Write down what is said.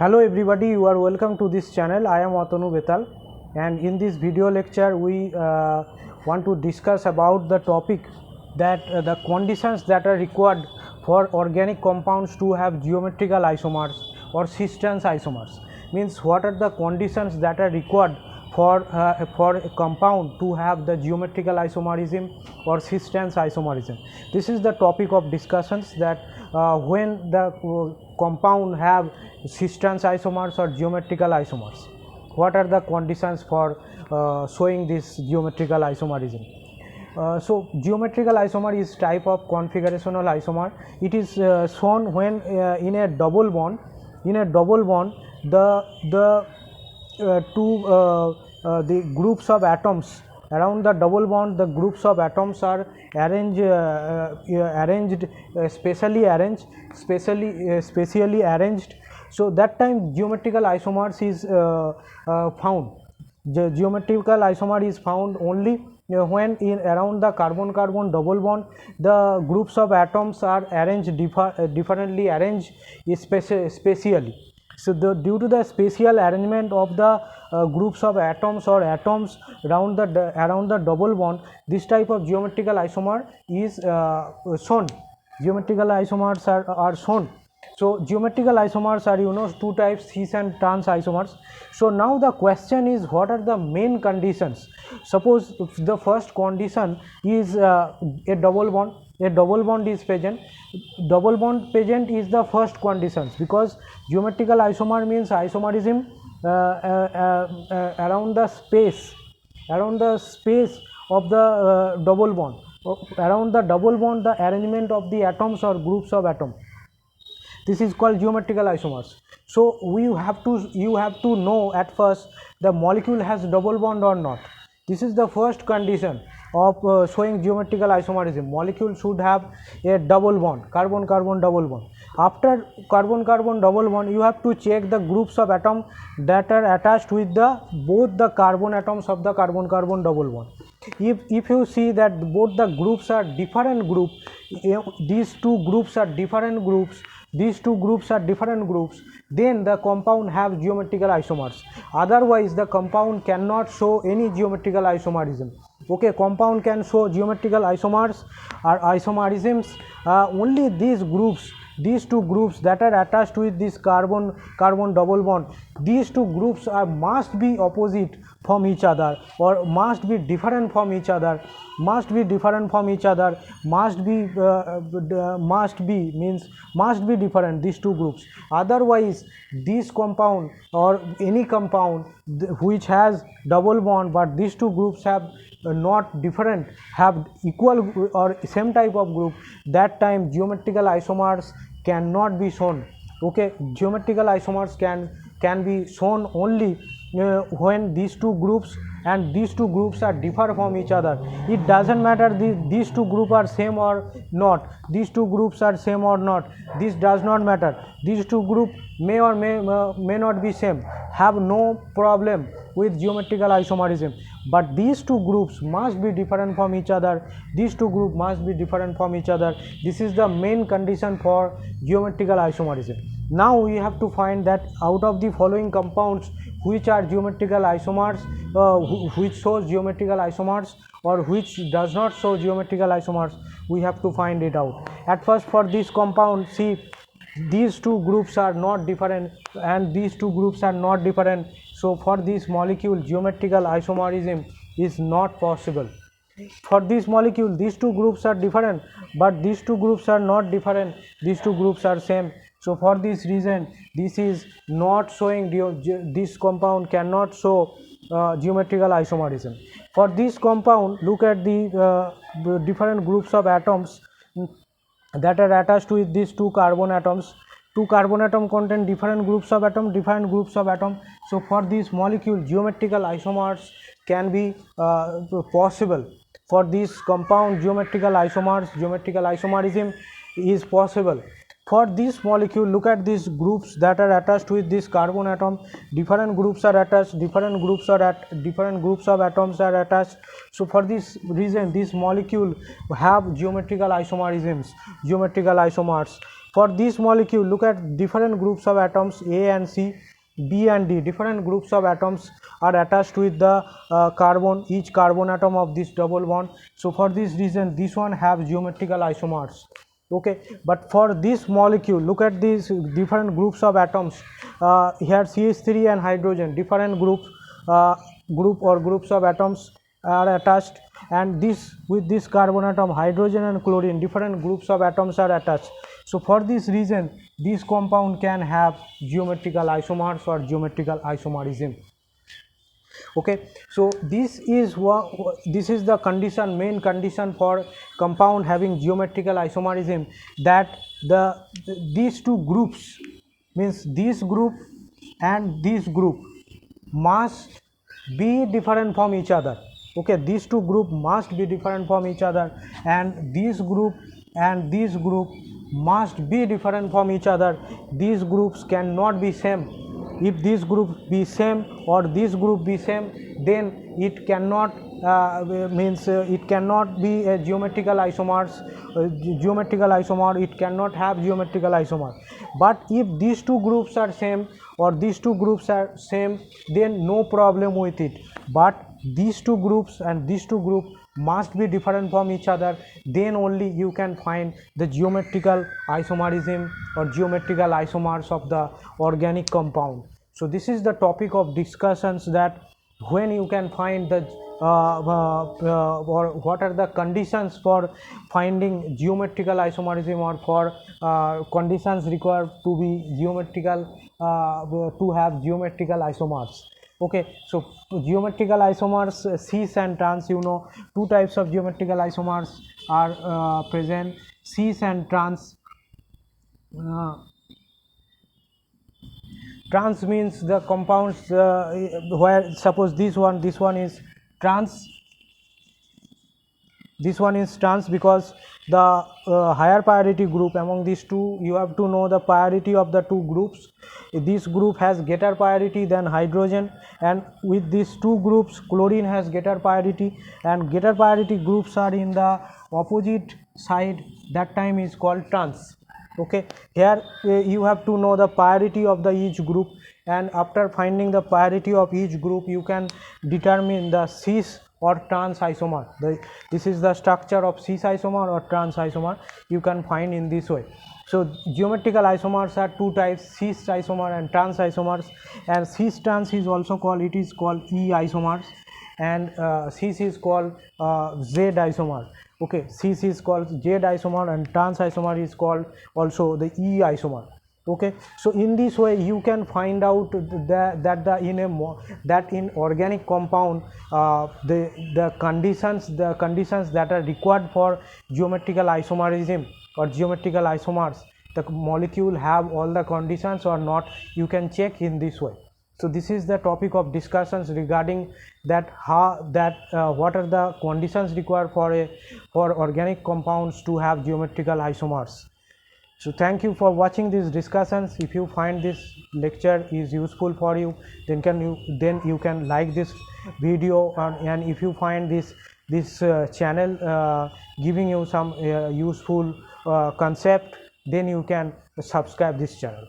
Hello everybody, you are welcome to this channel. I am Atanu Betal, and in this video lecture we want to discuss about the topic that the conditions that are required for organic compounds to have geometrical isomers or cis trans isomers. Means what are the conditions that are required for a compound to have the geometrical isomerism or cis trans isomerism. This is the topic of discussions, that when the compound have cis trans isomers or geometrical isomers, what are the conditions for showing this geometrical isomerism. So geometrical isomer is type of configurational isomer. It is shown when in a double bond. In a double bond, the groups of atoms around the double bond, the groups of atoms are spatially arranged. So that time geometrical isomers is found. The geometrical isomer is found only when in around the carbon-carbon double bond the groups of atoms are arranged differently arranged spatially. So due to the spatial arrangement of the groups of atoms or atoms around the double bond, this type of geometrical isomer is shown. Geometrical isomers are shown. So geometrical isomers are two types, cis and trans isomers. So now the question is, what are the main conditions? Suppose the first condition is a double bond. A double bond is present. Double bond present is the first conditions, because geometrical isomer means isomerism around the space of the double bond. Around the double bond, the arrangement of the atoms or groups of atoms, this is called geometrical isomers. So you have to know at first the molecule has double bond or not. This is the first condition of showing geometrical isomerism. Molecule should have a double bond, carbon-carbon double bond. After carbon-carbon double bond, you have to check the groups of atom that are attached with both the carbon atoms of the carbon-carbon double bond. If you see that both the groups are different group, these two groups are different groups, then the compound have geometrical isomers. Otherwise the compound cannot show any geometrical isomerism. Okay, compound can show geometrical isomers or isomerisms only these two groups that are attached with this carbon double bond. These two groups must be opposite from each other, or must be different from each other, must be different, these two groups. Otherwise this compound or any compound which has double bond but these two groups have not different, have equal or same type of group, that time geometrical isomers cannot be shown. Okay, geometrical isomers can be shown only when these two groups are differ from each other. It doesn't matter these two groups are same or not, these two groups are same or not, this does not matter. These two groups may or may not be same, have no problem with geometrical isomerism, but these two groups must be different from each other. This is the main condition for geometrical isomerism. Now we have to find that out of the following compounds, which are geometrical isomers, which shows geometrical isomers or which does not show geometrical isomers. We have to find it out. At first, for this compound, see, these two groups are not different and these two groups are not different. So for this molecule, geometrical isomerism is not possible. For this molecule, these two groups are different but these two groups are not different, these two groups are same. So for this reason, this is not showing, this compound cannot show geometrical isomerism. For this compound, look at the different groups of atoms that are attached with these two carbon atoms. Two carbon atom contain different groups of atom. So for this molecule, geometrical isomers can be possible. For this compound, geometrical isomerism is possible. For this molecule, look at these groups that are attached with this carbon atom. Different groups are attached, different groups of atoms are attached. So for this reason, this molecule have geometrical isomers. For this molecule, look at different groups of atoms A and C, B and D. Different groups of atoms are attached with the carbon, each carbon atom of this double bond. So for this reason, this one have geometrical isomers. Okay, but for this molecule, look at these different groups of atoms. Here CH3 and hydrogen, different groups of atoms are attached, and this with this carbon atom, hydrogen and chlorine, different groups of atoms are attached. So for this reason, this compound can have geometrical isomers or geometrical isomerism. Okay, so this is the condition, main condition for compound having geometrical isomerism, that these two groups, means this group and this group, must be different from each other. Okay, these two group must be different from each other, and this group and this group must be different from each other. These groups cannot be same. If this group be same or this group be same, then it cannot it cannot be a geometrical isomer. It cannot have geometrical isomer. But if these two groups are same or these two groups are same, then no problem with it. But these two groups and these two group must be different from each other, then only you can find the geometrical isomerism or geometrical isomers of the organic compound. So this is the topic of discussions, that when you can find the or what are the conditions for finding geometrical isomerism, or for conditions required to be geometrical, to have geometrical isomers. Okay, so geometrical isomers, cis and trans, you know, two types of geometrical isomers are present, cis and trans. Trans means the compounds where, suppose this one is trans, this one is trans because the higher priority group among these two, you have to know the priority of the two groups. This group has greater priority than hydrogen, and with these two groups, chlorine has greater priority, and greater priority groups are in the opposite side, that time is called trans. Okay, here you have to know the priority of the each group, and after finding the priority of each group, you can determine the cis or trans isomer. This is the structure of cis isomer or trans isomer, you can find in this way. So geometrical isomers are two types, cis isomer and trans isomers, and cis trans is also called, it is called E isomers, and cis is called Z isomer. Okay, cis is called Z isomer and trans isomer is called also the E isomer. Okay, so in this way you can find out that in organic compound the conditions that are required for geometrical isomerism or geometrical isomers, the molecule have all the conditions or not, you can check in this way. So this is the topic of discussions regarding that what are the conditions required for organic compounds to have geometrical isomers. So thank you for watching these discussions. If you find this lecture is useful for you, then you can like this video, and if you find this channel giving you some useful concept, then you can subscribe this channel.